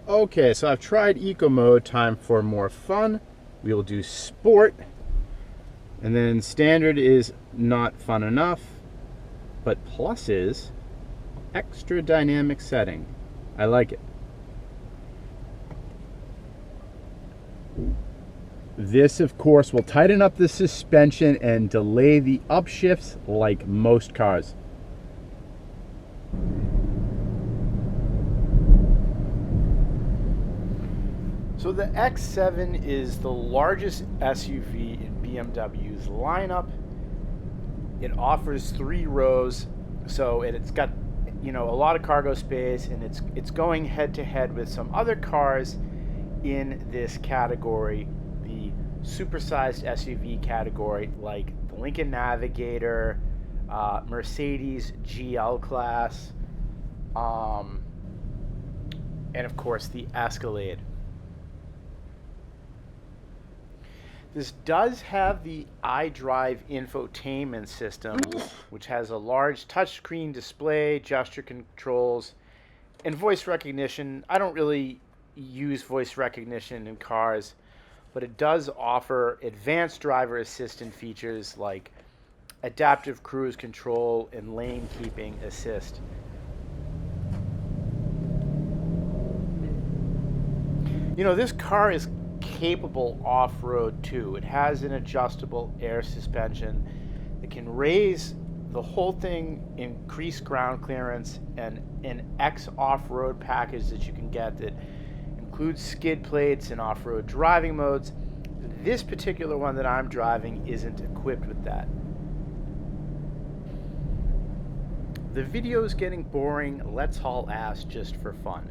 Okay, so I've tried eco mode, time for more fun. We will do sport. And then standard is not fun enough, but plus is extra dynamic setting. I like it. This, of course, will tighten up the suspension and delay the upshifts like most cars. So the X7 is the largest SUV in BMW's lineup. It offers 3 rows, so it's got a lot of cargo space, and it's going head to head with some other cars in this category, the supersized SUV category, like the Lincoln Navigator, Mercedes GL class, and of course the Escalade. This does have the iDrive infotainment system, which has a large touchscreen display, gesture controls, and voice recognition. I don't really use voice recognition in cars, but it does offer advanced driver assistant features like adaptive cruise control and lane keeping assist. This car is capable off-road too. It has an adjustable air suspension that can raise the whole thing, increase ground clearance, and an X off-road package that you can get that includes skid plates and off-road driving modes. This particular one that I'm driving isn't equipped with that. The video is getting boring. Let's haul ass just for fun.